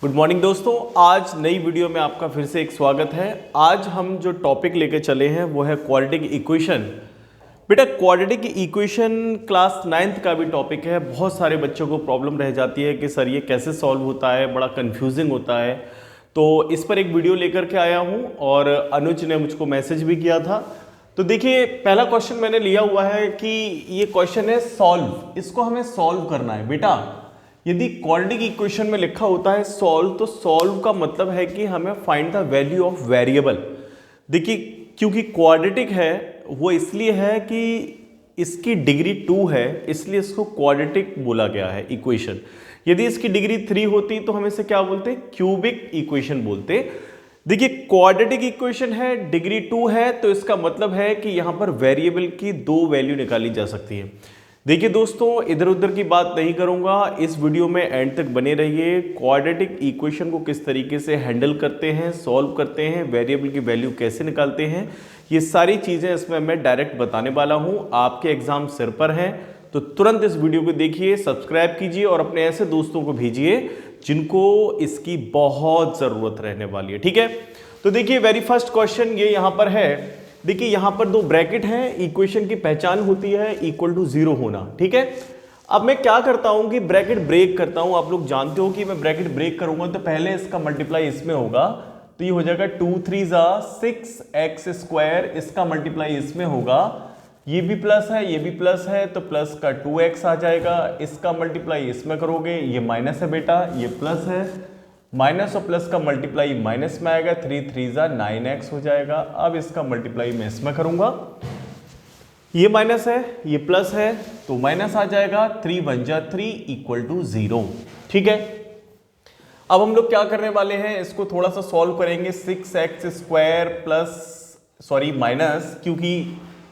Good morning दोस्तों, आज नई वीडियो में आपका फिर से एक स्वागत है। आज हम जो टॉपिक लेके चले हैं वो है क्वाड्रेटिक इक्वेशन। बेटा क्वाड्रेटिक इक्वेशन क्लास 9th का भी टॉपिक है। बहुत सारे बच्चों को प्रॉब्लम रह जाती है कि सर ये कैसे सॉल्व होता है, बड़ा कंफ्यूजिंग होता है। तो इस पर एक वीडियो लेकर के आया हूँ और अनुज ने मुझको मैसेज भी किया था। तो देखिए पहला क्वेश्चन मैंने लिया हुआ है कि ये क्वेश्चन है सॉल्व, इसको हमें सॉल्व करना है। बेटा यदि क्वाड्रेटिक इक्वेशन में लिखा होता है सॉल्व, तो सॉल्व का मतलब है कि हमें find the value of variable. देखिए क्योंकि क्वाड्रेटिक है वो इसलिए है कि इसकी डिग्री 2 है, इसलिए इसको क्वाड्रेटिक बोला गया है इक्वेशन। यदि इसकी डिग्री 3 होती तो हम इसे क्या बोलते, क्यूबिक इक्वेशन बोलते। देखिए क्वाड्रेटिक इक्वेशन है, डिग्री 2 है, तो इसका मतलब है कि यहां पर वेरिएबल की 2 वैल्यू निकाली जा सकती है। देखिए दोस्तों इधर उधर की बात नहीं करूंगा, इस वीडियो में एंड तक बने रहिए। क्वाड्रेटिक इक्वेशन को किस तरीके से हैंडल करते हैं, सॉल्व करते हैं, वेरिएबल की वैल्यू कैसे निकालते हैं, ये सारी चीजें इसमें मैं डायरेक्ट बताने वाला हूं। आपके एग्जाम सिर पर हैं तो तुरंत इस वीडियो को देखिए, सब्सक्राइब कीजिए और अपने ऐसे दोस्तों को भेजिए जिनको इसकी बहुत जरूरत रहने वाली है। ठीक है, तो देखिए वेरी फर्स्ट क्वेश्चन ये यहां पर है। देखिए यहां पर 2 ब्रैकेट हैं, इक्वेशन की पहचान होती है इक्वल टू 0 होना। ठीक है, अब मैं क्या करता हूं कि ब्रैकेट ब्रेक करता हूं। आप लोग जानते हो कि मैं ब्रैकेट ब्रेक करूंगा तो पहले इसका मल्टीप्लाई इसमें होगा, तो ये हो जाएगा 2 3 6x², इसका मल्टीप्लाई इसमें होगा। ये भी प्लस है, ये भी प्लस है, तो प्लस का 2x आ जाएगा। इसका मल्टीप्लाई इसमें करोगे, ये माइनस है बेटा, ये प्लस है, माइनस और प्लस का मल्टीप्लाई माइनस में आएगा, 3 3 9x हो जाएगा। अब इसका मल्टीप्लाई मैं इसमें करूंगा, ये माइनस है, ये प्लस है, तो माइनस आ जाएगा, 3 1 3 इक्वल टू 0। ठीक है, अब हम लोग क्या करने वाले हैं, इसको थोड़ा सा सॉल्व करेंगे। 6x² प्लस माइनस, क्योंकि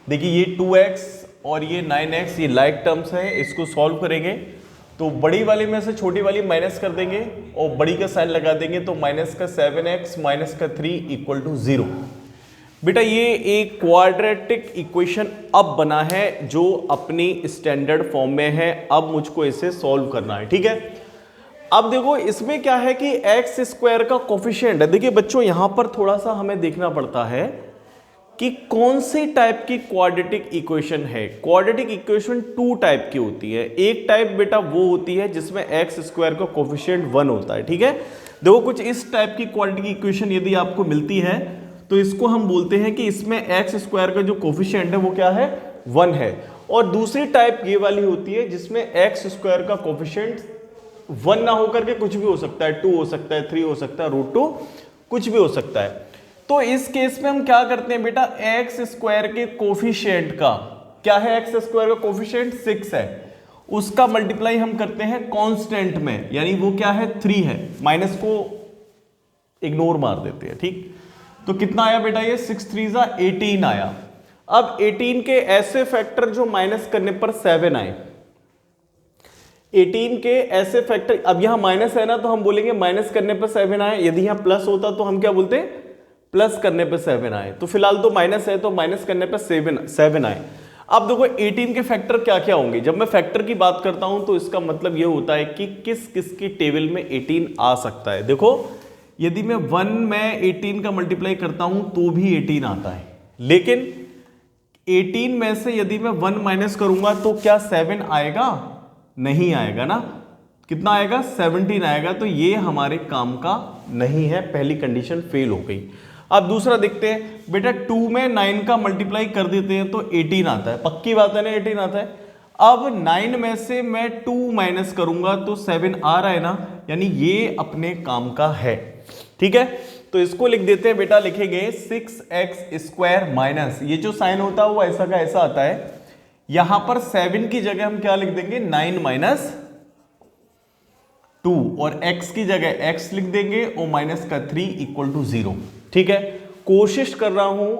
देखिए ये 2x और ये 9x ये लाइक टर्म्स है, इसको सॉल्व करेंगे तो बड़ी वाली में से छोटी वाली माइनस कर देंगे और बड़ी का साइन लगा देंगे, तो माइनस का 7x माइनस का 3 इक्वल टू 0। बेटा ये एक क्वाड्रेटिक इक्वेशन अब बना है जो अपनी स्टैंडर्ड फॉर्म में है। अब मुझको इसे सॉल्व करना है। ठीक है, अब देखो इसमें क्या है कि x² का कोफिशिएंट है। देखिए बच्चों यहां पर थोड़ा सा हमें देखना पड़ता है कि कौन सी टाइप की क्वाड्रेटिक इक्वेशन है। क्वाड्रेटिक इक्वेशन 2 टाइप की होती है। एक टाइप बेटा वो होती है जिसमें x² का कोफिशिएंट 1 होता है। ठीक है, देखो कुछ इस टाइप की क्वाड्रेटिक इक्वेशन यदि आपको मिलती है तो इसको हम बोलते हैं कि इसमें x² का जो कोफिशिएंट है वो क्या है, 1 है। और दूसरी टाइप ये वाली होती है जिसमें x² का कोफिशिएंट 1 ना होकर के कुछ भी हो सकता है, 2 हो सकता है, 3 हो सकता है, √2 कुछ भी हो सकता है। तो इस केस में हम क्या करते हैं बेटा, x² के कोफिशिएंट का क्या है, x² का कोफिशिएंट 6 है, उसका मल्टीप्लाई हम करते हैं कांस्टेंट में, यानी वो क्या है 3 है, माइनस को इग्नोर मार देते हैं। ठीक, तो कितना आया बेटा, ये 6 3 18 आया। अब 18 के ऐसे फैक्टर जो माइनस करने पर 7 आए, 18 के ऐसे फैक्टर, अब यहां माइनस है ना तो हम बोलेंगे माइनस करने पर 7 आए। यदि यहां प्लस होता तो हम क्या बोलते, प्लस करने पे 7 आए। तो फिलहाल तो माइनस है तो माइनस करने पे 7 आए। अब देखो 18 के फैक्टर क्या क्या होंगे। जब मैं फैक्टर की बात करता हूं तो इसका मतलब यह होता है कि किस किस की टेबल में 18 आ सकता है। देखो यदि मैं 1 में 18 का मल्टीप्लाई करता हूं तो भी 18 आता है, लेकिन 18 में से यदि मैं 1 माइनस करूंगा तो क्या 7 आएगा, नहीं आएगा ना। कितना आएगा, 17 आएगा। तो ये हमारे काम का नहीं है, पहली कंडीशन फेल हो गई। अब दूसरा देखते हैं बेटा, 2 में 9 का मल्टीप्लाई कर देते हैं तो 18 आता है, पक्की बात है ना, 18 आता है। अब 9 में से मैं 2 माइनस करूंगा तो 7 आ रहा है ना, यानी ये अपने काम का है। ठीक है, तो इसको लिख देते हैं बेटा, लिखेंगे 6x² माइनस, ये जो साइन होता है वो ऐसा का ऐसा आता है। यहां पर 7 की जगह हम क्या लिख देंगे, 9 माइनस 2, और x की जगह x लिख देंगे और माइनस का 3 इक्वल टू 0। ठीक है, कोशिश कर रहा हूं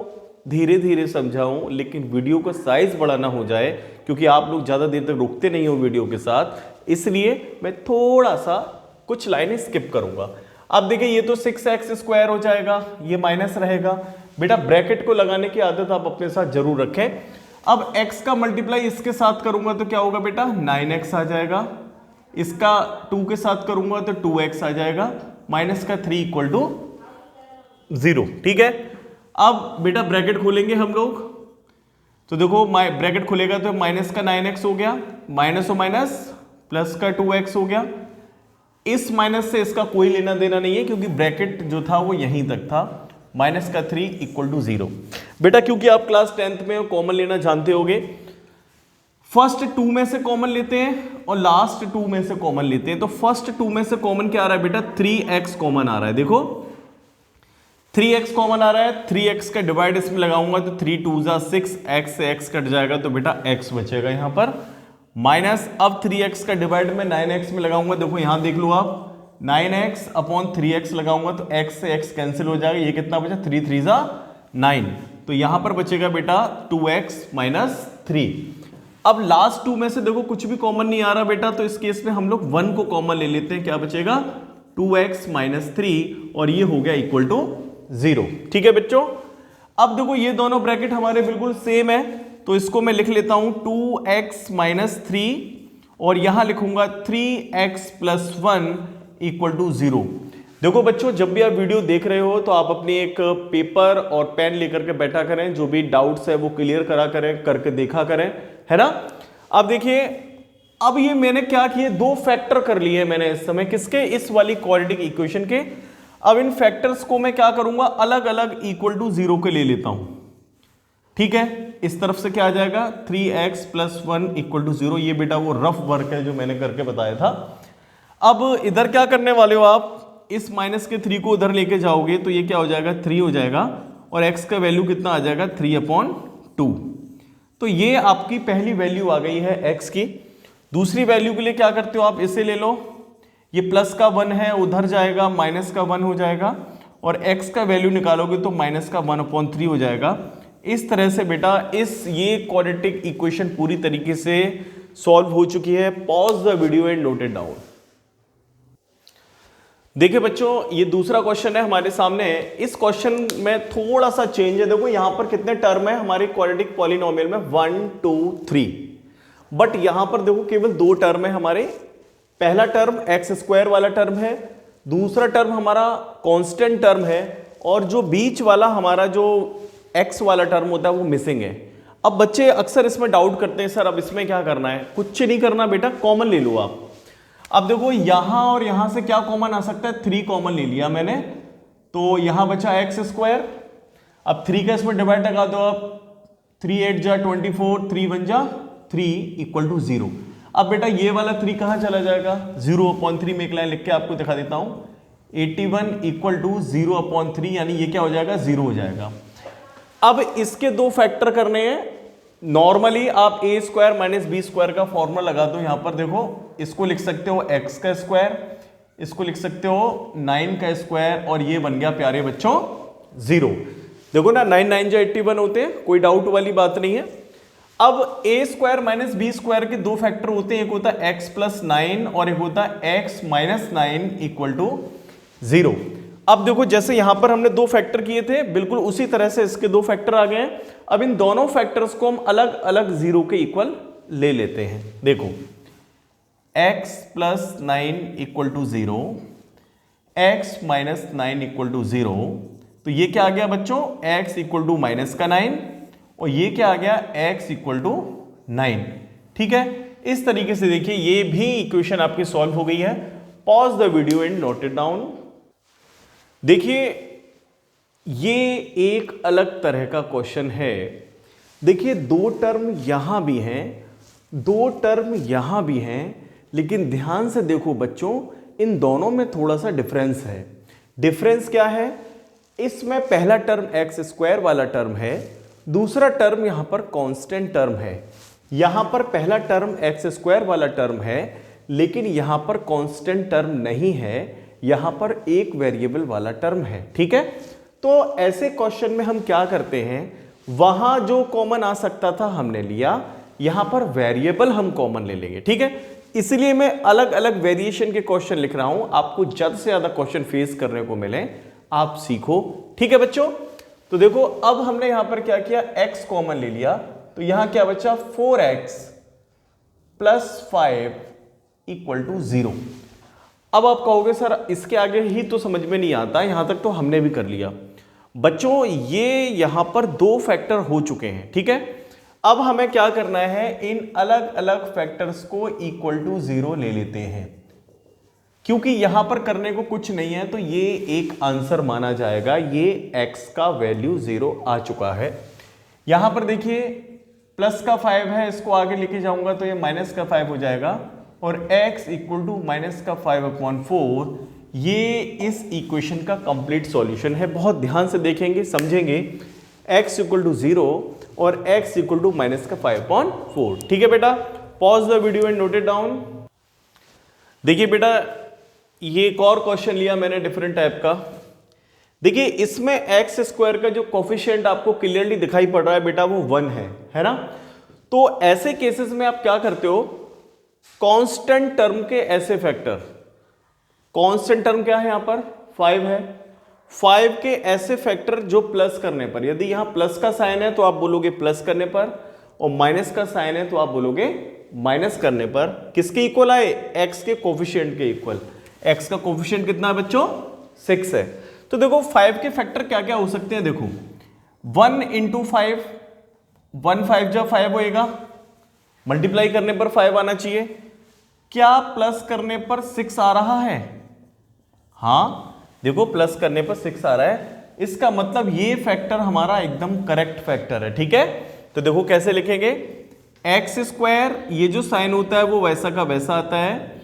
धीरे धीरे समझाऊं, लेकिन वीडियो का साइज बड़ा ना हो जाए, क्योंकि आप लोग ज्यादा देर तक रुकते नहीं हो वीडियो के साथ, इसलिए मैं थोड़ा सा कुछ लाइनें स्किप करूंगा। अब देखिए ये तो 6x² हो जाएगा, ये माइनस रहेगा। बेटा ब्रैकेट को लगाने की आदत आप अपने साथ जरूर रखें। अब x का मल्टीप्लाई इसके साथ करूंगा तो क्या होगा बेटा, 9x आ जाएगा, इसका 2 के साथ करूंगा तो 2x आ जाएगा, माइनस का 3 इक्वल टू 0। ठीक है, अब बेटा ब्रैकेट खोलेंगे हम लोग, तो देखो ब्रैकेट खुलेगा तो माइनस का 9x हो गया, माइनस और माइनस प्लस का 2x हो गया। इस माइनस से इसका कोई लेना देना नहीं है क्योंकि ब्रैकेट जो था वो यहीं तक था, माइनस का 3 इक्वल टू 0। बेटा क्योंकि आप क्लास 10th में कॉमन लेना जानते होगे, फर्स्ट 2 में से कॉमन लेते हैं और लास्ट 2 में से कॉमन लेते हैं। तो फर्स्ट 2 में से कॉमन क्या आ रहा है बेटा, 3x कॉमन आ रहा है। देखो 3x कॉमन आ रहा है, 3x का डिवाइड इसमें लगाऊंगा तो 3 2 जा 6, x से x कट जाएगा तो बेटा x बचेगा यहां पर, माइनस अब 3x का डिवाइड में 9x में लगाऊंगा, देखो यहां देख लो आप, 9x अपॉन 3x लगाऊंगा तो x से x कैंसिल हो जाएगा, ये कितना बचा, 3 3 जा 9, तो यहां पर बचेगा बेटा 2x माइनस 3। अब लास्ट 2 में से देखो कुछ भी कॉमन नहीं आ रहा बेटा, तो इस केस में हम लोग 1 को कॉमन ले लेते हैं, क्या बचेगा 2x माइनस 3 और ये हो गया इक्वल टू 0। ठीक है बच्चों, अब देखो ये दोनों ब्रैकेट हमारे बिल्कुल सेम है, तो इसको मैं लिख लेता हूं 2x माइनस 3 और यहां लिखूंगा 3x प्लस 1 इक्वल टू 0। देखो बच्चों, जब भी आप वीडियो देख रहे हो तो आप अपनी एक पेपर और पेन लेकर के बैठा करें, जो भी डाउट्स है वो क्लियर करा करें, करके देखा करें, है ना। अब देखिए, अब ये मैंने क्या किए, 2 फैक्टर कर लिए मैंने इस समय, किसके, इस वाली क्वाड्रेटिक इक्वेशन के। अब इन फैक्टर्स को मैं क्या करूंगा, अलग अलग इक्वल टू 0 के ले लेता हूं। ठीक है, इस तरफ से क्या आ जाएगा, 3x प्लस 1 इक्वल टू 0। ये बेटा वो रफ वर्क है जो मैंने करके बताया था। अब इधर क्या करने वाले हो आप, इस माइनस के 3 को उधर लेके जाओगे तो ये क्या हो जाएगा, 3 हो जाएगा और x का वैल्यू कितना आ जाएगा, 3/2। तो ये आपकी पहली वैल्यू आ गई है x की। दूसरी वैल्यू के लिए क्या करते हो आप, इसे ले लो, ये प्लस का 1 है उधर जाएगा, माइनस का 1 हो जाएगा और x का वैल्यू निकालोगे तो माइनस का 1/3 हो जाएगा। इस तरह से बेटा ये क्वाड्रेटिक इक्वेशन पूरी तरीके से सॉल्व हो चुकी है। Pause the video and note it down. देखिए बच्चों, ये दूसरा क्वेश्चन है हमारे सामने। इस क्वेश्चन में थोड़ा सा चेंज है। देखो यहां पर कितने टर्म है हमारे क्वाड्रेटिक पॉलिनोमियल में, 1 2 3, बट यहां पर देखो केवल 2 टर्म है हमारे। पहला टर्म x² वाला टर्म है, दूसरा टर्म हमारा कांस्टेंट टर्म है और जो बीच वाला हमारा जो x वाला टर्म होता है वो मिसिंग है। अब बच्चे अक्सर इसमें डाउट करते हैं, सर अब इसमें क्या करना है। कुछ नहीं करना बेटा, कॉमन ले लो आप। अब देखो यहां और यहां से क्या कॉमन आ सकता है, 3 कॉमन ले लिया मैंने, तो यहां बचा x²। अब 3 का इसमें डिवाइड लगा दो आप, 3 8 जा 24, 3 1 जा 3 इक्वल टू 0। अब बेटा ये वाला 3 कहां चला जाएगा, 0/3 में एक लाइन लिख के आपको दिखा देता हूं, 81 इक्वल टू 0/3, यानी ये क्या हो जाएगा, 0 हो जाएगा। अब इसके 2 फैक्टर करने हैं। नॉर्मली आप a² माइनस b² का फॉर्मूला लगा दो। यहां पर देखो, इसको लिख सकते हो x का स्क्वायर, इसको लिख सकते हो 9 का स्क्वायर और ये बन गया प्यारे बच्चों 0। देखो ना, 9 9 जा 81 होते हैं, कोई डाउट वाली बात नहीं है। अब a² माइनस b² के 2 फैक्टर होते हैं, एक होता है x प्लस 9 और एक होता है x माइनस 9 इक्वल टू 0। अब देखो जैसे यहां पर हमने 2 फैक्टर किए थे, बिल्कुल उसी तरह से इसके 2 फैक्टर आ गए हैं। अब इन दोनों फैक्टर्स को हम अलग अलग 0 के इक्वल ले लेते हैं। देखो x plus 9 equal to 0, x minus 9 equal to 0, तो ये क्या आ गया बच्चों, x इक्वल टू माइनस का 9 और ये क्या आ गया, x इक्वल टू 9। ठीक है, इस तरीके से देखिए ये भी इक्वेशन आपकी सॉल्व हो गई है। Pause the video and note it down. देखिए ये एक अलग तरह का क्वेश्चन है। देखिए 2 टर्म यहां भी हैं, 2 टर्म यहां भी हैं, लेकिन ध्यान से देखो बच्चों, इन दोनों में थोड़ा सा डिफरेंस है। डिफरेंस क्या है, इसमें पहला टर्म x² वाला टर्म है, दूसरा टर्म यहां पर कांस्टेंट टर्म है। यहां पर पहला टर्म x² वाला टर्म है, लेकिन यहां पर कांस्टेंट टर्म नहीं है, यहां पर एक वेरिएबल वाला टर्म है। ठीक है, तो ऐसे क्वेश्चन में हम क्या करते हैं, वहां जो कॉमन आ सकता था हमने लिया, यहां पर वेरिएबल हम कॉमन ले लेंगे। ठीक है, इसलिए मैं अलग अलग वेरिएशन के क्वेश्चन लिख रहा हूं, आपको ज्यादा से ज्यादा क्वेश्चन फेस करने को मिले, आप सीखो। ठीक है बच्चों, तो देखो अब हमने यहां पर क्या किया, x कॉमन ले लिया, तो यहां क्या बचा, 4x प्लस 5 इक्वल टू 0। अब आप कहोगे सर इसके आगे ही तो समझ में नहीं आता, यहां तक तो हमने भी कर लिया। बच्चों ये यहां पर दो फैक्टर हो चुके हैं, ठीक है। अब हमें क्या करना है, इन अलग अलग फैक्टर्स को इक्वल टू 0 ले लेते हैं। क्योंकि यहां पर करने को कुछ नहीं है तो ये एक आंसर माना जाएगा। ये x का वैल्यू 0 आ चुका है। यहां पर देखिए प्लस का 5 है, इसको आगे लेके जाऊंगा तो ये माइनस का 5 हो जाएगा और x इक्वल टू माइनस का 5/4 ये इस इक्वेशन का कंप्लीट सॉल्यूशन है। बहुत ध्यान से देखेंगे, समझेंगे। x इक्वल टू 0 और x इक्वल टू माइनस का 5/4। ठीक है बेटा, pause the video and note it down. देखिए बेटा ये एक और क्वेश्चन लिया मैंने डिफरेंट टाइप का। देखिए इसमें एक्स स्क्वायर का जो कोफिशिएंट आपको क्लियरली दिखाई पड़ रहा है बेटा वो 1 है ना। तो ऐसे केसेस में आप क्या करते हो, कांस्टेंट टर्म के ऐसे फैक्टर, कांस्टेंट टर्म क्या है यहां पर 5 है, 5 के ऐसे फैक्टर जो प्लस करने पर, यदि यहां प्लस का साइन है तो आप बोलोगे प्लस करने पर, और माइनस का साइन है तो आप बोलोगे माइनस करने पर, किसके इक्वल आए, एक्स के कोफिशिएंट के इक्वल। एक्स का कोफिशिएंट कितना है बच्चों, 6 है। तो देखो 5 के फैक्टर क्या क्या हो सकते हैं, देखो 1 इंटू 5, 1 5 जा 5 होएगा, मल्टीप्लाई करने पर 5 आना चाहिए। क्या प्लस करने पर 6 आ रहा है, हाँ देखो प्लस करने पर 6 आ रहा है, इसका मतलब ये फैक्टर हमारा एकदम करेक्ट फैक्टर है। ठीक है, तो देखो कैसे लिखेंगे, एक्स स्क्वायर ये जो साइन होता है वो वैसा का वैसा आता है।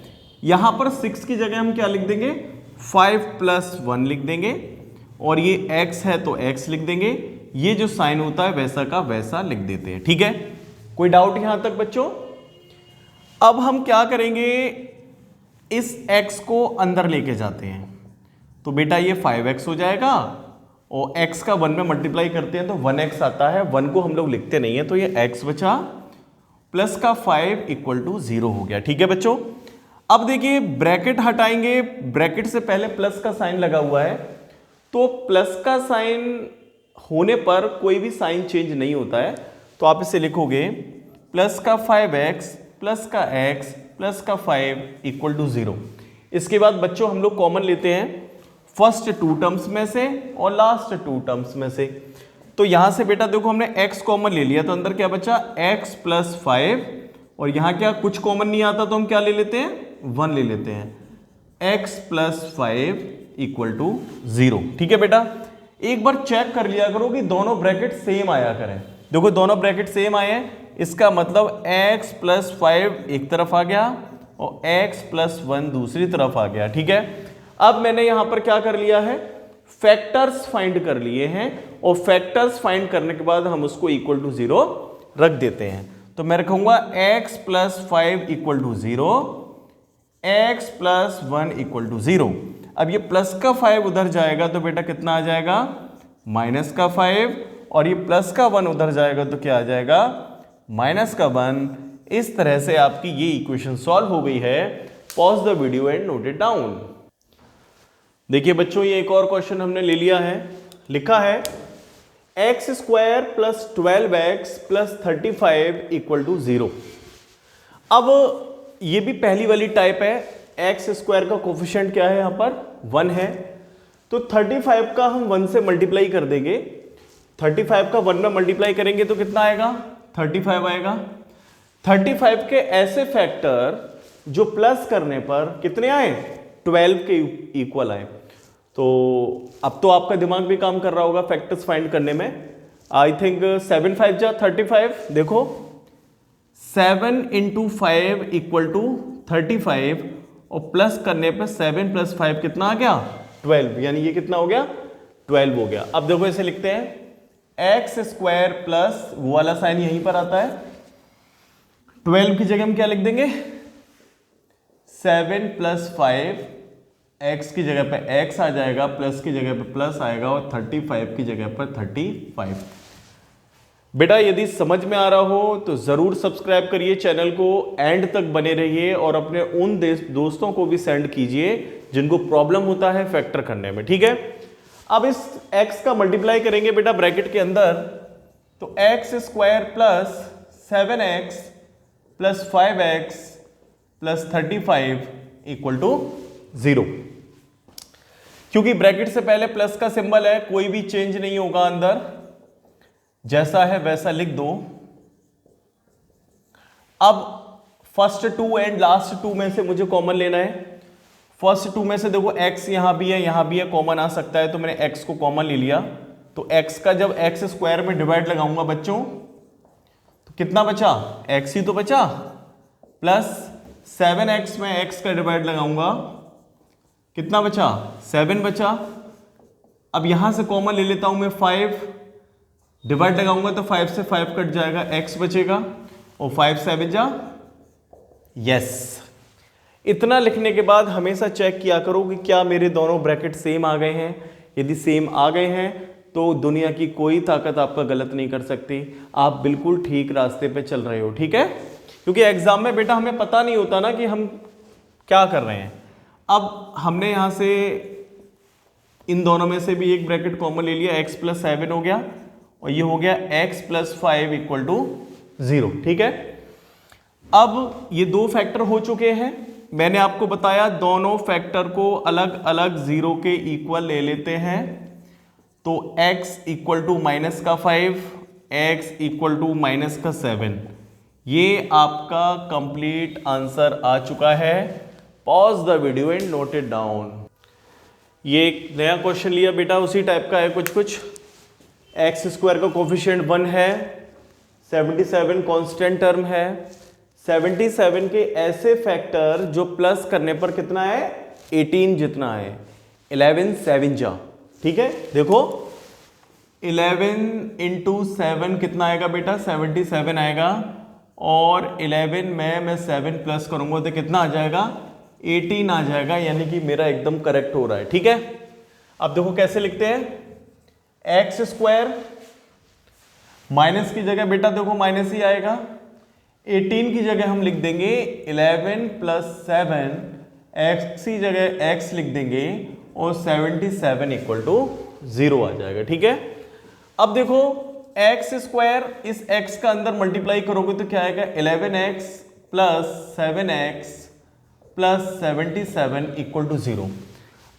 यहां पर 6 की जगह हम क्या लिख देंगे, 5 + 1 लिख देंगे, और ये x है तो x लिख देंगे, ये जो साइन होता है वैसा का वैसा लिख देते हैं। ठीक है, कोई डाउट यहां तक बच्चों। अब हम क्या करेंगे, इस x को अंदर लेके जाते हैं, तो बेटा ये 5x हो जाएगा, और x का 1 में मल्टीप्लाई करते हैं तो 1x आता है, 1 को हम लोग लिखते नहीं है तो ये x बचा, प्लस का 5 इक्वल टू 0 हो गया। ठीक है बच्चों, अब देखिए ब्रैकेट हटाएंगे, ब्रैकेट से पहले प्लस का साइन लगा हुआ है, तो प्लस का साइन होने पर कोई भी साइन चेंज नहीं होता है, तो आप इसे लिखोगे प्लस का 5x प्लस का x प्लस का 5 इक्वल टू 0। इसके बाद बच्चों हम लोग कॉमन लेते हैं फर्स्ट 2 टर्म्स में से और लास्ट 2 टर्म्स में से। तो यहां से बेटा देखो हमने x कॉमन ले लिया, तो अंदर क्या बचा, x + 5, और यहां क्या कुछ कॉमन नहीं आता तो हम क्या ले लेते हैं, 1 ले लेते हैं, x + 5 इक्वल टू 0। ठीक है बेटा, एक बार चेक कर लिया करो कि दोनों ब्रैकेट सेम आया करें। देखो दोनों ब्रैकेट सेम आए हैं, इसका मतलब x + 5 एक तरफ आ गया और x + 1 दूसरी तरफ आ गया। ठीक है, अब मैंने यहां पर क्या कर लिया है, फैक्टर्स फाइंड कर लिए हैं, और फैक्टर्स फाइंड करने के बाद हम उसको इक्वल टू 0 रख देते हैं। तो मैं रखूंगा x + 5 equal to 0, x + 1 equal to 0। अब ये प्लस का 5 उधर जाएगा तो बेटा कितना आ जाएगा, माइनस का 5, और ये प्लस का 1 उधर जाएगा तो क्या आ जाएगा, माइनस का 1। इस तरह से आपकी ये इक्वेशन सॉल्व हो गई है। Pause the video and note it down. देखिए बच्चों ये एक और क्वेश्चन हमने ले लिया है, लिखा है x² + 12x + 35 इक्वल टू 0। अब ये भी पहली वाली टाइप है, x² का कोफिशिएंट क्या है, यहां पर 1 है, तो 35 का हम 1 से मल्टीप्लाई कर देंगे, 35 का 1 में मल्टीप्लाई करेंगे तो कितना आएगा, 35 आएगा। 35 के ऐसे फैक्टर जो प्लस करने पर कितने आए, 12 के इक्वल आए। तो अब तो आपका दिमाग भी काम कर रहा होगा फैक्टर्स फाइंड करने में। आई थिंक 7 5 जा 35, देखो 7 × 5 इक्वल टू 35, और प्लस करने पर 7 + 5 कितना आ गया, 12, यानी ये कितना हो गया, 12 हो गया। अब देखो इसे लिखते हैं x² प्लस वो वाला साइन यहीं पर आता है, 12 की जगह हम क्या लिख देंगे, 7 + 5, x की जगह पे x आ जाएगा, प्लस की जगह पे प्लस आएगा, और 35 की जगह पर 35। बेटा यदि समझ में आ रहा हो तो जरूर सब्सक्राइब करिए चैनल को, एंड तक बने रहिए, और अपने उन दोस्तों को भी सेंड कीजिए जिनको प्रॉब्लम होता है फैक्टर करने में। ठीक है, अब इस x का मल्टीप्लाई करेंगे बेटा ब्रैकेट के अंदर, तो x² + 7x + 5x plus 35 equal to 0। क्योंकि ब्रैकेट से पहले प्लस का सिंबल है, कोई भी चेंज नहीं होगा अंदर, जैसा है वैसा लिख दो। अब first two and last two में से मुझे कॉमन लेना है। फर्स्ट टू में से देखो x यहां भी है, यहां भी है, कॉमन आ सकता है, तो मैंने x को कॉमन ले लिया। तो x का जब x स्क्वायर में डिवाइड लगाऊंगा बच्चों तो कितना बचा, x ही तो बचा, प्लस 7x में x का डिवाइड लगाऊंगा, कितना बचा, 7 बचा। अब यहां से कॉमन ले लेता हूं मैं 5, डिवाइड लगाऊंगा तो 5 से 5 कट जाएगा, x बचेगा, और 5 7 जा यस। इतना लिखने के बाद हमेशा चेक किया करो कि क्या मेरे दोनों ब्रैकेट सेम आ गए हैं। यदि सेम आ गए हैं तो दुनिया की कोई ताकत आपका गलत नहीं कर सकती, आप बिल्कुल ठीक रास्ते पे चल रहे हो, ठीक है। क्योंकि एग्जाम में बेटा हमें पता नहीं होता ना कि हम क्या कर रहे हैं। अब हमने यहां से इन दोनों में से भी एक ब्रैकेट कॉमन ले लिया, x प्लस 7 हो गया, और ये हो गया x प्लस 5 इक्वल टू 0, ठीक है। अब ये दो फैक्टर हो चुके हैं। मैंने आपको बताया दोनों फैक्टर को अलग अलग 0 के इक्वल ले लेते हैं, तो x इक्वल टू माइनस का 5, x इक्वल टू माइनस का 7, ये आपका कंप्लीट आंसर आ चुका है। Pause the video and note it down. ये एक नया क्वेश्चन लिया बेटा, उसी टाइप का है कुछ। एक्स स्क्वायर का कोफिशिएंट 1 है, 77 कांस्टेंट टर्म है, 77 के ऐसे फैक्टर जो प्लस करने पर कितना है, 18 जितना है, 11 7 जा, ठीक है। देखो 11 इंटू 7 कितना आएगा बेटा, 77 आएगा, और 11 में मैं 7 प्लस करूंगा तो कितना आ जाएगा, 18 आ जाएगा, यानी कि मेरा एकदम करेक्ट हो रहा है, ठीक है। अब देखो कैसे लिखते हैं, एक्स स्क्वायर माइनस की जगह बेटा देखो माइनस ही आएगा, 18 की जगह हम लिख देंगे 11 प्लस 7, एक्स की जगह x लिख देंगे, और 77 इक्वल टू 0 आ जाएगा, ठीक है। अब देखो एक्स स्क्वायर इस x का अंदर मल्टीप्लाई करोगे तो क्या आएगा, 11x plus 7x plus 77 equal to 0।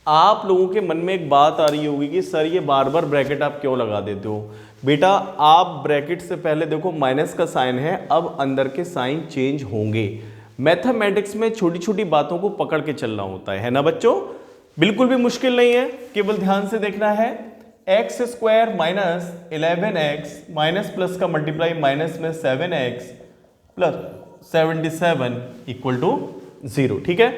आप लोगों के मन में एक बात आ रही होगी कि सर ये बार बार ब्रैकेट आप क्यों लगा देते हो। बेटा आप ब्रैकेट से पहले देखो माइनस का साइन है, अब अंदर के साइन चेंज होंगे। मैथमेटिक्स में छोटी छोटी बातों को पकड़ के चलना होता है ना बच्चों, बिल्कुल भी मुश्किल नहीं है, केवल ध्यान से देखना है। X square minus 11x minus plus का मल्टीप्लाई माइनस में 7x प्लस 77 इक्वल टू 0, ठीक है।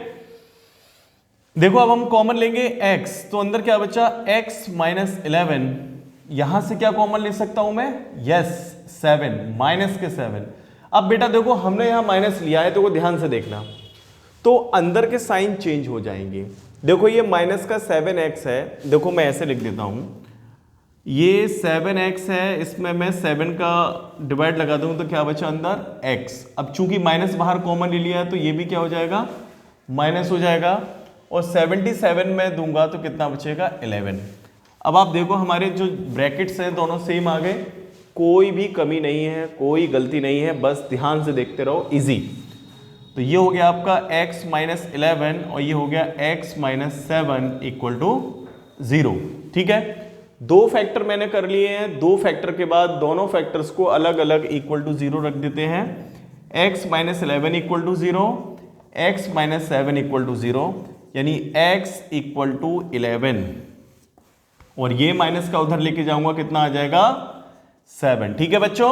देखो अब हम कॉमन लेंगे x, तो अंदर क्या बचा, x माइनस 11, यहां से क्या कॉमन ले सकता हूं मैं, यस 7, माइनस के 7। अब बेटा देखो हमने यहां माइनस लिया है, तो ध्यान से देखना, तो अंदर के साइन चेंज हो जाएंगे। देखो ये माइनस का 7x है, देखो मैं ऐसे लिख देता हूं, ये 7x है, इसमें मैं 7 का डिवाइड लगा दूं तो क्या बचा अंदर x। अब चूंकि माइनस बाहर कॉमन ले लिया है तो ये भी क्या हो जाएगा, माइनस हो जाएगा, और 77 में दूंगा तो कितना बचेगा, 11। अब आप देखो हमारे जो ब्रैकेट्स हैं दोनों सेम आ गए, कोई भी कमी नहीं है, कोई गलती नहीं है, बस ध्यान से देखते रहो, इजी। तो ये हो गया आपका x माइनस 11 और ये हो गया x माइनस 7 इक्वल टू 0, ठीक है। दो फैक्टर मैंने कर लिए हैं, दो फैक्टर के बाद दोनों फैक्टर्स को अलग अलग इक्वल टू 0 रख देते हैं। x minus 11 equal to 0, x minus 7 equal to 0, यानी x इक्वल टू 11, और ये माइनस का उधर लेके जाऊंगा कितना आ जाएगा, 7, ठीक है बच्चों।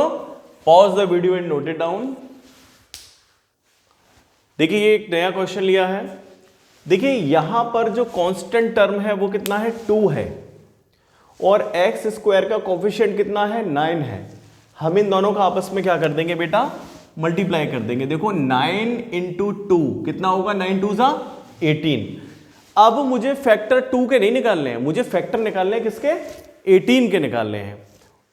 Pause the video and note it down. देखिए ये एक नया क्वेश्चन लिया है, देखिए यहां पर जो कांस्टेंट टर्म है वो कितना है, 2 है, और एक्स स्क्वायर का कोफिशिएंट कितना है, 9 है। हम इन दोनों का आपस में क्या कर देंगे बेटा, मल्टीप्लाई कर देंगे। देखो 9 इंटू 2 कितना होगा, 9 2 जा 18। अब मुझे फैक्टर 2 के नहीं निकालने हैं, मुझे फैक्टर निकालने हैं किसके, 18 के निकालने हैं।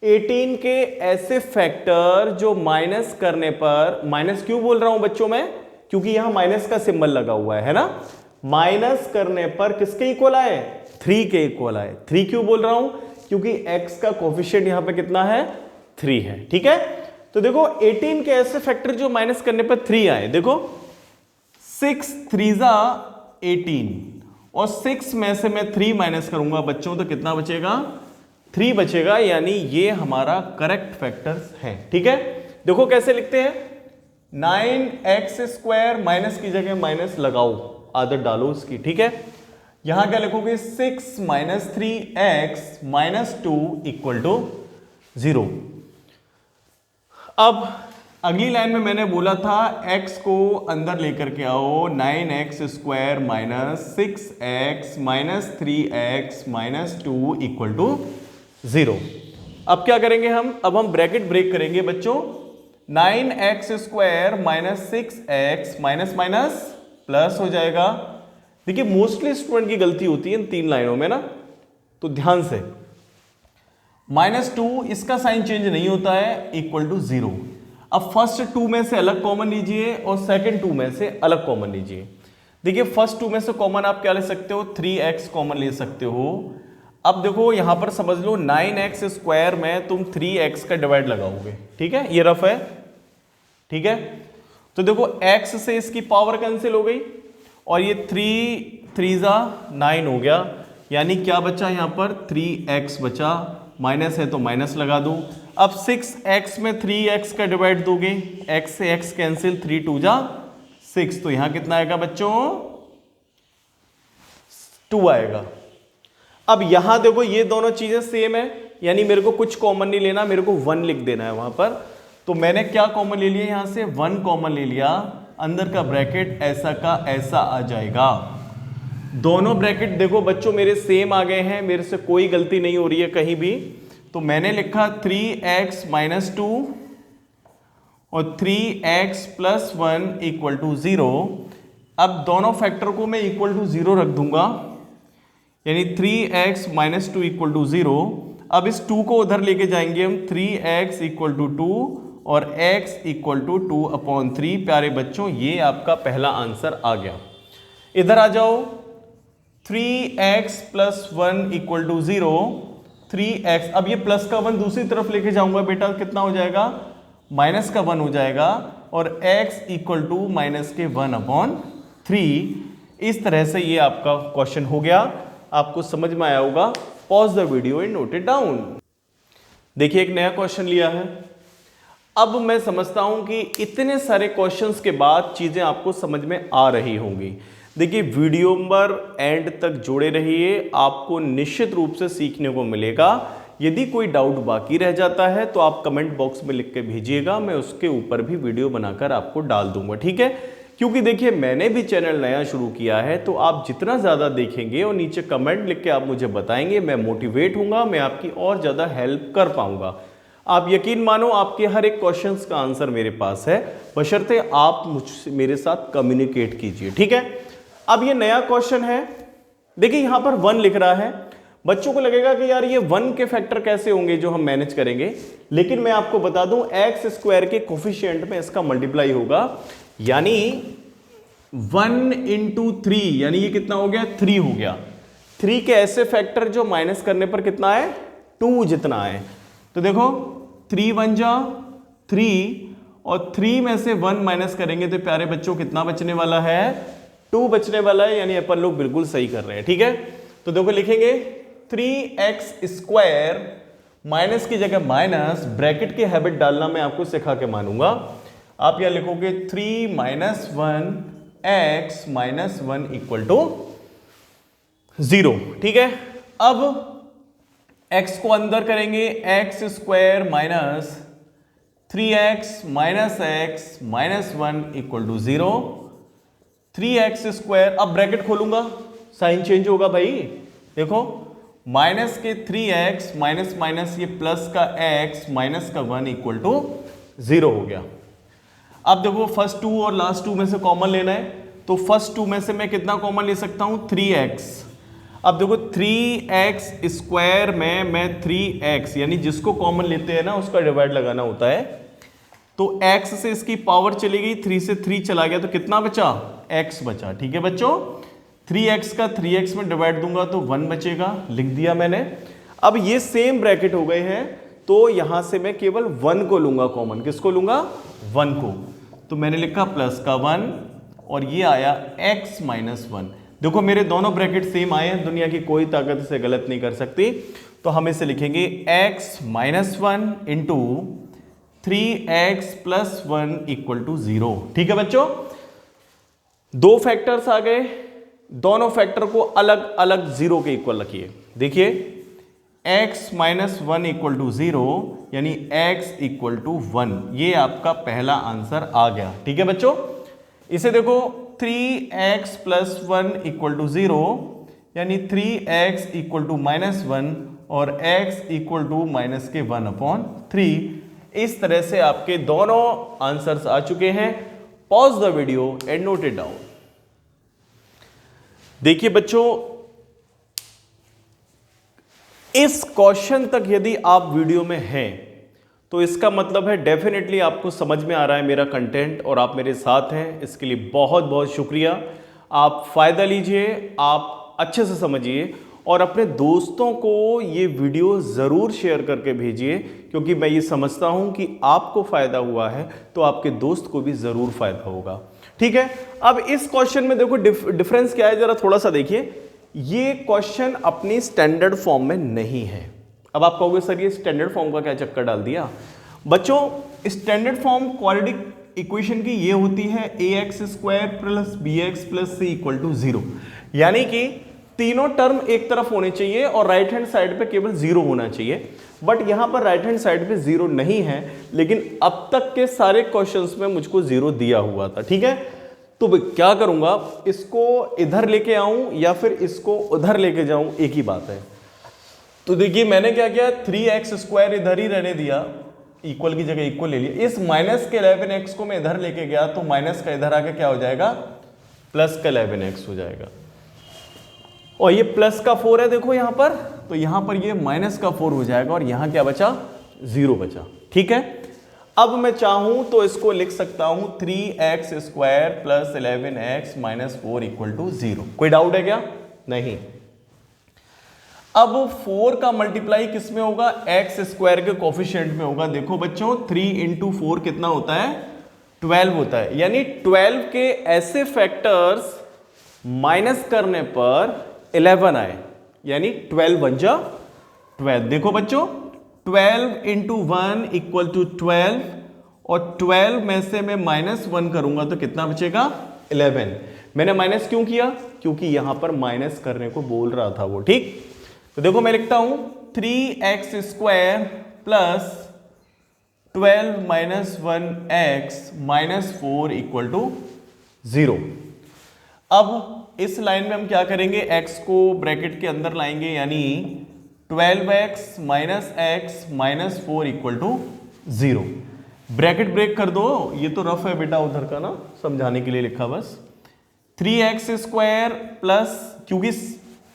18 के ऐसे फैक्टर जो माइनस करने पर, माइनस क्यों बोल रहा हूं बच्चों मैं, क्योंकि यहां माइनस का सिंबल लगा हुआ है ना, माइनस करने पर किसके इक्वल आए, 3 के इक्वल आए। 3 क्यों बोल रहा हूं, क्योंकि x का कोफिशिएंट यहां पे कितना है, 3 है, ठीक है। तो देखो 18 के ऐसे फैक्टर जो माइनस करने पर 3 आए, देखो 6 3 18 और 6 में से मैं 3 माइनस करूंगा बच्चों तो कितना बचेगा, 3 बचेगा, यानी ये हमारा करेक्ट फैक्टर्स है। ठीक है, देखो कैसे लिखते हैं, 9x² माइनस की जगह माइनस लगाओ, आदत डालो उसकी। ठीक है, यहां क्या लिखोगे, 6 minus 3x minus 2 equal to 0। अब अगली लाइन में मैंने बोला था x को अंदर लेकर के आओ, 9x² minus 6x minus 3x minus 2 equal to 0। अब क्या करेंगे हम, अब हम ब्रैकेट ब्रेक करेंगे बच्चों, 9x² minus 6x minus minus plus हो जाएगा। देखिए मोस्टली स्टूडेंट की गलती होती है इन 3 लाइनों में ना, तो ध्यान से, -2 इसका साइन चेंज नहीं होता है, इक्वल टू 0। अब फर्स्ट 2 में से अलग कॉमन लीजिए और सेकंड 2 में से अलग कॉमन लीजिए। देखिए फर्स्ट 2 में से कॉमन आप क्या ले सकते हो, 3x कॉमन ले सकते हो। अब देखो यहां पर समझ लो 9x² में तुम 3x का डिवाइड लगाओगे। ठीक है, ये रफ है। ठीक है, तो देखो x से इसकी पावर कैंसिल हो गई और ये 3 3 9 हो गया, यानी क्या बचा यहां पर, 3x बचा, माइनस है तो माइनस लगा दो। अब 6x में 3x का डिवाइड दोगे, x से x कैंसिल, 3 2 6, तो यहां कितना आएगा बच्चों, 2 आएगा। अब यहां देखो ये दोनों चीजें सेम है, यानी मेरे को कुछ कॉमन नहीं लेना, मेरे को 1 लिख देना है वहां पर। तो मैंने क्या कॉमन ले लिया, यहां से 1 कॉमन ले लिया, अंदर का ब्रैकेट ऐसा का ऐसा आ जाएगा। दोनों ब्रैकेट देखो बच्चों मेरे सेम आ गए हैं, मेरे से कोई गलती नहीं हो रही है कहीं भी। तो मैंने लिखा 3x माइनस 2 और 3x प्लस 1 इक्वल टू 0। अब दोनों फैक्टर को मैं इक्वल टू 0 रख दूंगा, यानी 3x माइनस 2 इक्वल टू 0। अब इस 2 को उधर लेके जाएंगे हम, 3x इक्वल टू 2 और x इक्वल टू 2/3। प्यारे बच्चों ये आपका पहला आंसर आ गया। इधर आ जाओ, 3x plus 1 equal to 0, 3x, अब ये प्लस का 1 दूसरी तरफ लेके जाऊंगा बेटा, कितना हो जाएगा, माइनस का 1 हो जाएगा, और x इक्वल टू माइनस के 1/3। इस तरह से ये आपका क्वेश्चन हो गया। आपको समझ में आया होगा। Pause the video and note it down. देखिए एक नया क्वेश्चन लिया है। अब मैं समझता हूं कि इतने सारे क्वेश्चंस के बाद चीजें आपको समझ में आ रही होंगी। देखिए वीडियो पर एंड तक जुड़े रहिए, आपको निश्चित रूप से सीखने को मिलेगा। यदि कोई डाउट बाकी रह जाता है तो आप कमेंट बॉक्स में लिख के भेजिएगा, मैं उसके ऊपर भी वीडियो बनाकर आपको डाल दूंगा। ठीक है, क्योंकि देखिए मैंने भी चैनल नया शुरू किया है, तो आप जितना ज़्यादा देखेंगे और नीचे कमेंट लिख के आप मुझे बताएंगे, मैं मोटिवेट हूँगा, मैं आपकी और ज़्यादा हेल्प कर पाऊँगा। आप यकीन मानो आपके हर एक क्वेश्चंस का आंसर मेरे पास है, बशर्ते आप मुझसे मेरे साथ कम्युनिकेट कीजिए। ठीक है, अब ये नया क्वेश्चन है। देखिए यहाँ पर 1 लिख रहा है, बच्चों को लगेगा कि यार ये 1 के फैक्टर कैसे होंगे जो हम मैनेज करेंगे, लेकिन मैं आपको बता दूं x² के कोफिशिएंट में इसका मल्टीप्लाई होगा, यानी 1 × 3, यानी ये कितना हो गया, 3 हो गया। 3 के ऐसे फैक्टर जो माइनस करने पर कितना है, 2 जितना है। तो देखो 3 1 3 और 3 में से 1 माइनस करेंगे तो प्यारे बच्चों कितना बचने वाला है, 2 बचने वाला है, यानी अपन लोग बिल्कुल सही कर रहे हैं। ठीक है, तो देखो लिखेंगे 3x² माइनस की जगह माइनस, ब्रैकेट की हैबिट डालना मैं आपको सिखा के मानूंगा। आप यहां लिखोगे 3 - 1x - 1 इक्वल टू 0। ठीक है, अब x को अंदर करेंगे, x² minus 3x minus x minus 1 equal to 0। 3x², अब ब्रैकेट खोलूंगा, साइन चेंज होगा भाई। देखो माइनस के 3x माइनस माइनस ये प्लस का x माइनस का 1 इक्वल टू 0 हो गया। अब देखो फर्स्ट 2 और लास्ट 2 में से कॉमन लेना है, तो फर्स्ट 2 में से मैं कितना कॉमन ले सकता हूं, 3x। अब देखो 3x² में मैं 3x, यानी जिसको कॉमन लेते हैं ना उसका डिवाइड लगाना होता है, तो x से इसकी पावर चली गई, 3 से 3 चला गया, तो कितना बचा, x बचा। ठीक है बच्चों, 3x का 3x में डिवाइड दूंगा तो 1 बचेगा, लिख दिया मैंने। अब ये सेम ब्रैकेट हो गए हैं, तो यहां से मैं केवल 1 को लूंगा कॉमन। किसको लूंगा, 1 को। तो मैंने लिखा प्लस का 1 और ये आया x माइनस 1। देखो मेरे दोनों ब्रैकेट सेम आए हैं, दुनिया की कोई ताकत इसे गलत नहीं कर सकती। तो हम इसे लिखेंगे x minus 1 into 3x plus 1 equal to 0। ठीक है बच्चों, दो फैक्टर्स आ गए, दोनों फैक्टर को अलग अलग 0 के इक्वल रखिए। देखिए x माइनस 1 इक्वल टू 0 यानी x इक्वल टू 1, ये आपका पहला आंसर आ गया। ठीक है बच्चों, इसे देखो 3x प्लस 1 इक्वल टू 0 यानी 3x इक्वल टू माइनस 1 और x इक्वल टू माइनस के 1/3। इस तरह से आपके दोनों आंसर्स आ चुके हैं। Pause the video and note it down. देखिए बच्चों, इस क्वेश्चन तक यदि आप वीडियो में हैं तो इसका मतलब है डेफिनेटली आपको समझ में आ रहा है मेरा कंटेंट और आप मेरे साथ हैं। इसके लिए बहुत बहुत शुक्रिया। आप फायदा लीजिए, आप अच्छे से समझिए और अपने दोस्तों को ये वीडियो ज़रूर शेयर करके भेजिए, क्योंकि मैं ये समझता हूँ कि आपको फ़ायदा हुआ है तो आपके दोस्त को भी ज़रूर फ़ायदा होगा। ठीक है, अब इस क्वेश्चन में देखो डिफरेंस क्या है, ज़रा थोड़ा सा देखिए। ये क्वेश्चन अपनी स्टैंडर्ड फॉर्म में नहीं है। अब आप कहोगे सर ये स्टैंडर्ड फॉर्म का क्या चक्कर डाल दिया। बच्चों, स्टैंडर्ड फॉर्म क्वाड्रेटिक इक्वेशन की ये होती है ax square plus bx plus c equal to 0, यानी कि तीनों टर्म एक तरफ होने चाहिए और राइट हैंड साइड पे केवल 0 होना चाहिए। बट यहां पर राइट हैंड साइड पे 0 नहीं है, लेकिन अब तक के सारे क्वेश्चंस में मुझको 0 दिया हुआ था। ठीक है, तो क्या करूंगा, इसको इधर लेके आऊं या फिर इसको उधर लेके जाऊं, एक ही बात है। तो देखिए मैंने क्या किया, 3x स्क्वायर इधर ही रहने दिया, इक्वल की जगह इक्वल ले लिया। इस माइनस के 11x को मैं इधर लेके गया तो माइनस का इधर आके क्या हो जाएगा, प्लस का 11x हो जाएगा। और ये प्लस का 4 है देखो यहां पर, तो यहां पर ये माइनस का 4 हो जाएगा और यहां क्या बचा, 0 बचा। ठीक है, अब मैं चाहूं तो इसको लिख सकता हूं 3x square plus 11x minus 4 equal to 0। कोई डाउट है क्या? नहीं। अब 4 का मल्टीप्लाई किस में होगा, x स्क्वायर के कोफिशिएंट में होगा। देखो बच्चों 3 इंटू 4 कितना होता है, 12 होता है। यानी 12 के ऐसे फैक्टर्स माइनस करने पर 11 आए, यानी 12 बन जा 12। देखो बच्चों 12 इंटू 1 इक्वल टू 12 और 12 में से मैं माइनस 1 करूंगा तो कितना बचेगा, 11। मैंने माइनस क्यों किया, क्योंकि यहां पर माइनस करने को बोल रहा था वो। ठीक, तो देखो मैं लिखता हूं 3x square plus 12 minus 1x minus 4 equal to 0। अब इस लाइन में हम क्या करेंगे, x को ब्रैकेट के अंदर लाएंगे, यानी 12x minus x minus 4 equal to 0। Bracket break कर दो, ये तो रफ है बेटा उधर का ना, समझाने के लिए लिखा बस। 3x स्क्वायर प्लस, क्योंकि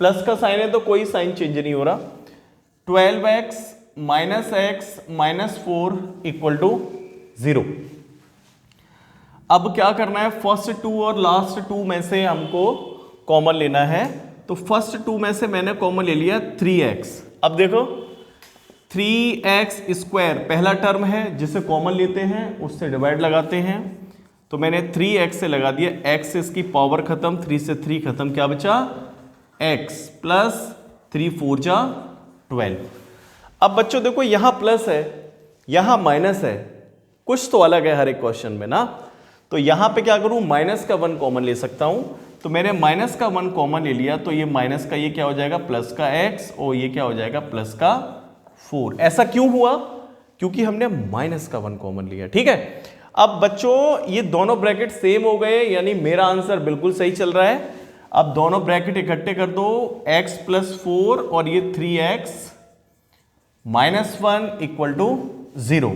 प्लस का साइन है तो कोई साइन चेंज नहीं हो रहा, 12x minus x minus 4 equal to 0। अब क्या करना है, फर्स्ट 2 और लास्ट 2 में से हमको कॉमन लेना है। तो फर्स्ट 2 में से मैंने कॉमन ले लिया 3x। अब देखो 3x स्क्वायर पहला टर्म है जिसे कॉमन लेते हैं, उससे डिवाइड लगाते हैं। तो मैंने 3x से लगा दिया, x इसकी पावर खत्म, 3 से 3 खत्म, क्या बचा x प्लस 3 4 जा 12। अब बच्चों देखो यहां प्लस है यहां माइनस है, कुछ तो अलग है हर एक क्वेश्चन में ना। तो यहां पे क्या करूं, माइनस का 1 कॉमन ले सकता हूं। तो मैंने माइनस का 1 कॉमन ले लिया, तो ये माइनस का ये क्या हो जाएगा, प्लस का x, और ये क्या हो जाएगा, प्लस का 4। ऐसा क्यों हुआ, क्योंकि हमने माइनस का 1 कॉमन लिया। ठीक है, अब बच्चों ये दोनों ब्रैकेट सेम हो गए, यानी मेरा आंसर बिल्कुल सही चल रहा है। अब दोनों ब्रैकेट इकट्ठे कर दो, x प्लस 4 और ये 3x माइनस 1 इक्वल टू 0।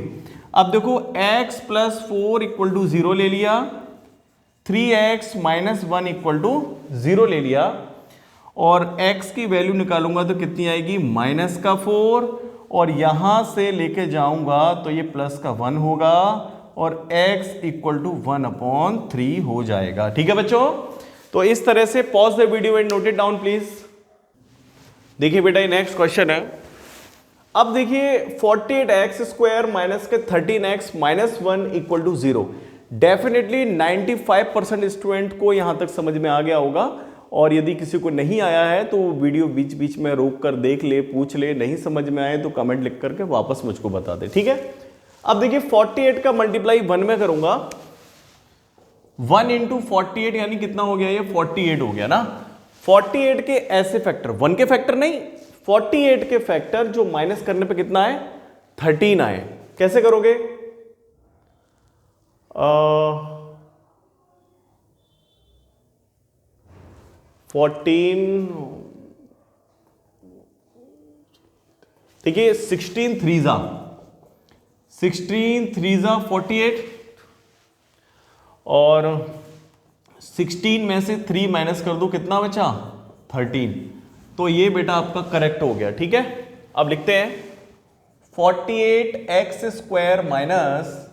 अब देखो x प्लस 4 इक्वल टू 0 ले लिया, 3x माइनस 1 इक्वल टू 0 ले लिया, और x की वैल्यू निकालूंगा तो कितनी आएगी, माइनस का 4, और यहां से लेके जाऊंगा तो ये प्लस का 1 होगा और x इक्वल टू 1/3 हो जाएगा। ठीक है बच्चों, तो इस तरह से pause the video and note it down please. देखिए बेटा ये नेक्स्ट क्वेश्चन है। अब देखिए 48x स्क्वायर माइनस के 13x minus 1 equal to 0। Definitely 95% student को यहां तक समझ में आ गया होगा, और यदि किसी को नहीं आया है तो वीडियो बीच बीच में रोक कर देख ले, पूछ ले, नहीं समझ में आए तो कमेंट लिख करके वापस मुझको बता दे, ठीक है। अब देखिए 48 का मल्टीप्लाई 1 में करूंगा, 1 इंटू 48 यानी कितना हो गया, ये 48 हो गया ना। 48 के ऐसे फैक्टर, 1 के फैक्टर नहीं, 48 के फैक्टर जो माइनस करने पे कितना है, 13 आए। कैसे करोगे, 14, देखिए 16 3 48, और 16 में से 3 माइनस कर दो, कितना बचा, 13। तो ये बेटा आपका करेक्ट हो गया, ठीक है। अब लिखते हैं 48x² minus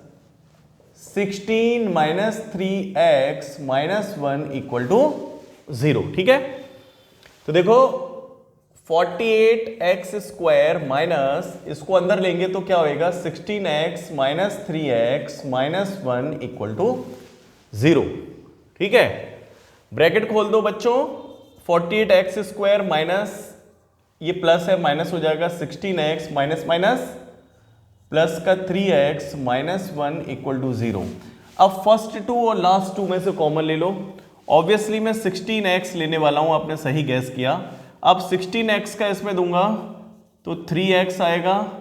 16 minus 3x minus 1 equal to 0, ठीक है। तो देखो 48x² माइनस, इसको अंदर लेंगे तो क्या होएगा, 16x minus 3x minus 1 equal to 0, ठीक है। ब्रैकेट खोल दो बच्चों, 48x² माइनस, ये प्लस है, माइनस हो जाएगा 16x माइनस माइनस प्लस का 3x माइनस 1 इक्वल टू 0। अब फर्स्ट 2 और लास्ट 2 में से कॉमन ले लो। ऑब्वियसली मैं 16x लेने वाला हूं, आपने सही गैस किया। अब 16x का इसमें दूंगा तो 3x आएगा,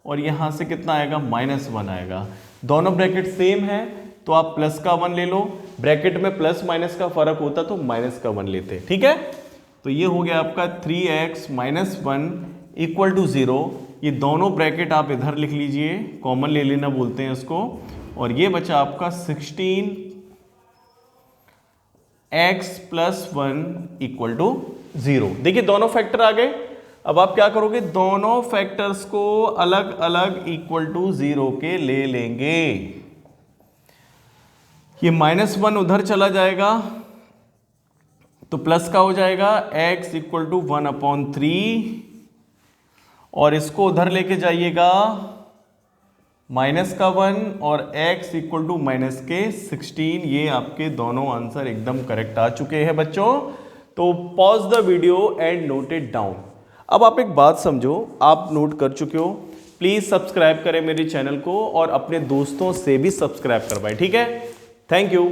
और यहां से कितना आएगा, -1 आएगा। दोनों ब्रैकेट सेम है तो आप प्लस का 1 ले लो, ब्रैकेट में प्लस माइनस का फर्क होता तो माइनस का 1 लेते, ठीक है। तो ये हो गया आपका 3x माइनस 1 इक्वल टू 0। ये दोनों ब्रैकेट आप इधर लिख लीजिए, कॉमन ले लेना बोलते हैं इसको, और ये बचा आपका 16x प्लस 1 इक्वल टू 0। देखिए दोनों फैक्टर आ गए। अब आप क्या करोगे, दोनों फैक्टर्स को अलग अलग इक्वल टू 0 के ले लेंगे। ये -1 उधर चला जाएगा तो प्लस का हो जाएगा, x इक्वल टू 1/3, और इसको उधर लेके जाइएगा माइनस का 1, और x इक्वल टू माइनस के 16। ये आपके दोनों आंसर एकदम करेक्ट आ चुके हैं बच्चों। तो pause the video and note it down. अब आप एक बात समझो, आप नोट कर चुके हो, प्लीज सब्सक्राइब करें मेरे चैनल को, और अपने दोस्तों से भी सब्सक्राइब करवाएं, ठीक है। Thank you.